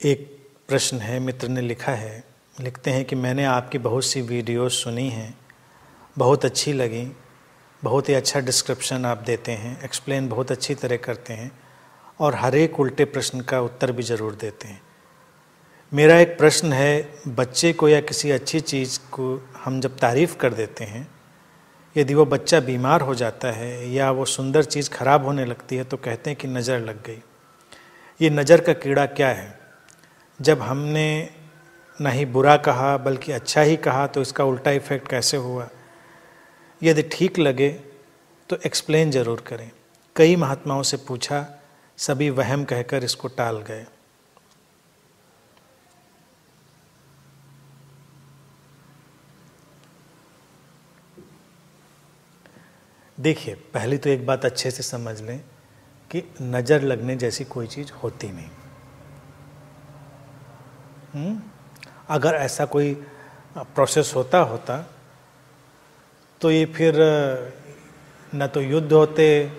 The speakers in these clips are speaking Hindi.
एक प्रश्न है, मित्र ने लिखा है, लिखते हैं कि मैंने आपकी बहुत सी वीडियोस सुनी हैं, बहुत अच्छी लगी, बहुत ही अच्छा डिस्क्रिप्शन आप देते हैं, एक्सप्लेन बहुत अच्छी तरह करते हैं और हर एक उल्टे प्रश्न का उत्तर भी ज़रूर देते हैं। मेरा एक प्रश्न है, बच्चे को या किसी अच्छी चीज़ को हम जब तारीफ़ कर देते हैं, यदि वो बच्चा बीमार हो जाता है या वो सुंदर चीज़ खराब होने लगती है तो कहते हैं कि नज़र लग गई। ये नज़र का कीड़ा क्या है? जब हमने ना ही बुरा कहा बल्कि अच्छा ही कहा तो इसका उल्टा इफ़ेक्ट कैसे हुआ? यदि ठीक लगे तो एक्सप्लेन ज़रूर करें। कई महात्माओं से पूछा, सभी वहम कहकर इसको टाल गए। देखिए, पहले तो एक बात अच्छे से समझ लें कि नज़र लगने जैसी कोई चीज़ होती नहीं। अगर ऐसा कोई प्रोसेस होता तो ये फिर न तो युद्ध होते,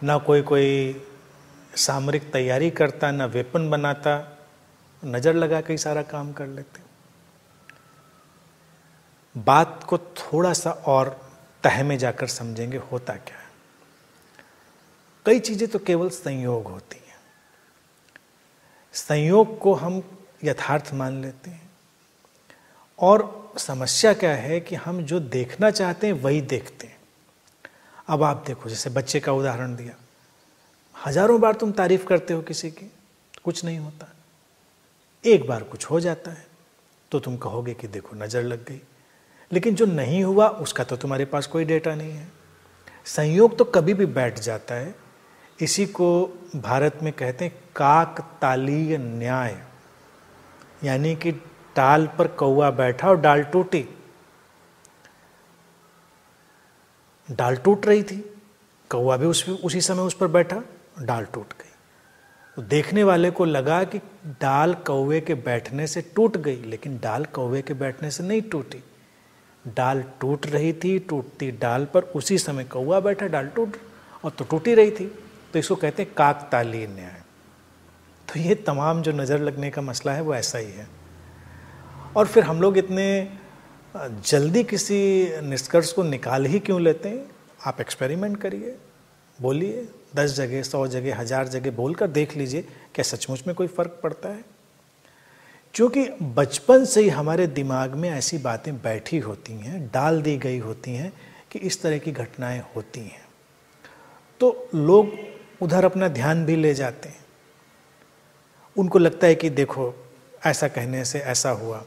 न कोई सामरिक तैयारी करता, न वेपन बनाता, नज़र लगा के ही सारा काम कर लेते। बात को थोड़ा सा और तह में जाकर समझेंगे होता क्या है। कई चीज़ें तो केवल संयोग होती हैं, संयोग को हम यथार्थ मान लेते हैं और समस्या क्या है कि हम जो देखना चाहते हैं वही देखते हैं। अब आप देखो, जैसे बच्चे का उदाहरण दिया, हजारों बार तुम तारीफ करते हो किसी की, कुछ नहीं होता, एक बार कुछ हो जाता है तो तुम कहोगे कि देखो नज़र लग गई, लेकिन जो नहीं हुआ उसका तो तुम्हारे पास कोई डेटा नहीं है। संयोग तो कभी भी बैठ जाता है। इसी को भारत में कहते हैं काकतालीय न्याय, यानी कि डाल पर कौवा बैठा और डाल टूटी। डाल टूट रही थी, कौवा भी उसी समय उस पर बैठा, डाल टूट गई। तो देखने वाले को लगा कि डाल कौवे के बैठने से टूट गई, लेकिन डाल कौवे के बैठने से नहीं टूटी। डाल टूट रही थी, टूटती डाल पर उसी समय कौवा बैठा, डाल टूट और तो टूटी रही थी। तो इसको कहते हैं काकतालीय न्याय। तो ये तमाम जो नज़र लगने का मसला है वो ऐसा ही है। और फिर हम लोग इतने जल्दी किसी निष्कर्ष को निकाल ही क्यों लेते हैं? आप एक्सपेरिमेंट करिए, बोलिए 10 जगह, 100 जगह, 1000 जगह बोलकर देख लीजिए क्या सचमुच में कोई फ़र्क पड़ता है। क्योंकि बचपन से ही हमारे दिमाग में ऐसी बातें बैठी होती हैं, डाल दी गई होती हैं कि इस तरह की घटनाएं होती हैं, तो लोग उधर अपना ध्यान भी ले जाते हैं। उनको लगता है कि देखो ऐसा कहने से ऐसा हुआ।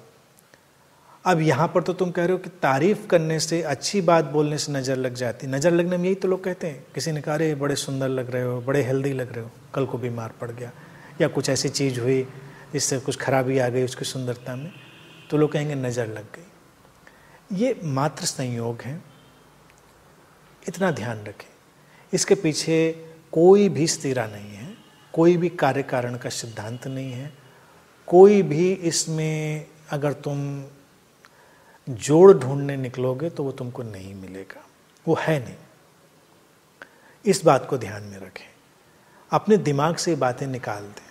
अब यहाँ पर तो तुम कह रहे हो कि तारीफ करने से, अच्छी बात बोलने से नज़र लग जाती। नज़र लगने में यही तो लोग कहते हैं। किसी ने कहा रे बड़े सुंदर लग रहे हो, बड़े हेल्दी लग रहे हो, कल को बीमार पड़ गया या कुछ ऐसी चीज़ हुई जिससे कुछ खराबी आ गई उसकी सुंदरता में, तो लोग कहेंगे नज़र लग गई। ये मात्र संयोग है, इतना ध्यान रखें। इसके पीछे कोई भी स्थिरा नहीं है, कोई भी कार्य कारण का सिद्धांत नहीं है, कोई भी इसमें अगर तुम जोड़ ढूंढने निकलोगे तो वो तुमको नहीं मिलेगा, वो है नहीं। इस बात को ध्यान में रखें, अपने दिमाग से बातें निकाल दें।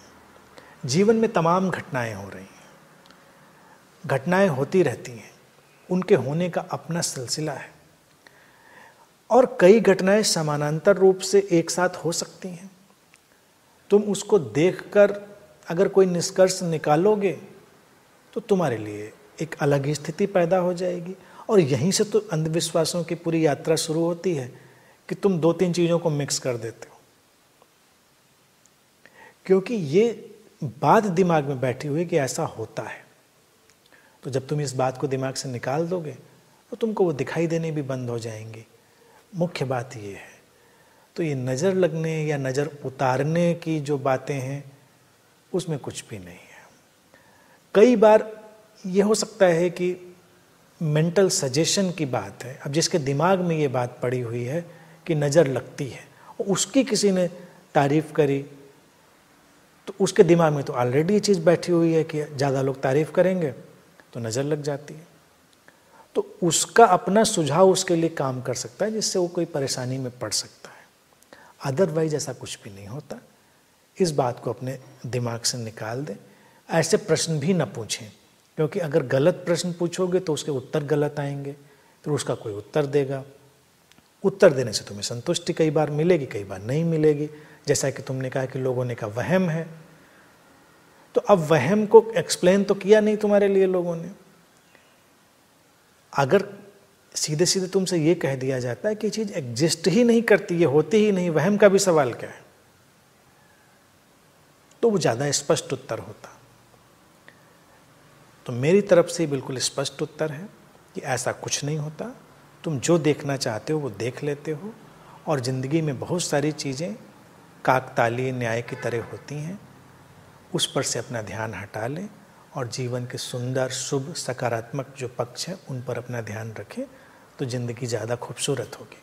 जीवन में तमाम घटनाएं हो रही हैं, घटनाएं होती रहती हैं, उनके होने का अपना सिलसिला है और कई घटनाएं समानांतर रूप से एक साथ हो सकती हैं। तुम उसको देखकर अगर कोई निष्कर्ष निकालोगे तो तुम्हारे लिए एक अलग ही स्थिति पैदा हो जाएगी और यहीं से तो अंधविश्वासों की पूरी यात्रा शुरू होती है कि तुम 2-3 चीज़ों को मिक्स कर देते हो, क्योंकि ये बात दिमाग में बैठी हुई कि ऐसा होता है। तो जब तुम इस बात को दिमाग से निकाल दोगे तो तुमको वो दिखाई देने भी बंद हो जाएंगी। मुख्य बात ये है। तो ये नज़र लगने या नज़र उतारने की जो बातें हैं उसमें कुछ भी नहीं है। कई बार ये हो सकता है कि मेंटल सजेशन की बात है। अब जिसके दिमाग में ये बात पड़ी हुई है कि नज़र लगती है और उसकी किसी ने तारीफ़ करी तो उसके दिमाग में तो ऑलरेडी ये चीज़ बैठी हुई है कि ज़्यादा लोग तारीफ़ करेंगे तो नज़र लग जाती है। तो उसका अपना सुझाव उसके लिए काम कर सकता है जिससे वो कोई परेशानी में पड़ सकता है। अदरवाइज ऐसा कुछ भी नहीं होता। इस बात को अपने दिमाग से निकाल दें। ऐसे प्रश्न भी न पूछें, क्योंकि अगर गलत प्रश्न पूछोगे तो उसके उत्तर गलत आएंगे, फिर उसका कोई उत्तर देगा। उत्तर देने से तुम्हें संतुष्टि कई बार मिलेगी, कई बार नहीं मिलेगी। जैसा कि तुमने कहा कि लोगों ने कहा वहम है, तो अब वहम को एक्सप्लेन तो किया नहीं तुम्हारे लिए लोगों ने। अगर सीधे सीधे तुमसे ये कह दिया जाता है कि चीज एग्जिस्ट ही नहीं करती, ये होती ही नहीं, वहम का भी सवाल क्या है, तो वो ज्यादा स्पष्ट उत्तर होता। तो मेरी तरफ से बिल्कुल स्पष्ट उत्तर है कि ऐसा कुछ नहीं होता। तुम जो देखना चाहते हो वो देख लेते हो, और जिंदगी में बहुत सारी चीजें काकतालीय न्याय की तरह होती हैं, उस पर से अपना ध्यान हटा लें और जीवन के सुंदर, शुभ, सकारात्मक जो पक्ष हैं उन पर अपना ध्यान रखें, तो जिंदगी ज़्यादा खूबसूरत होगी।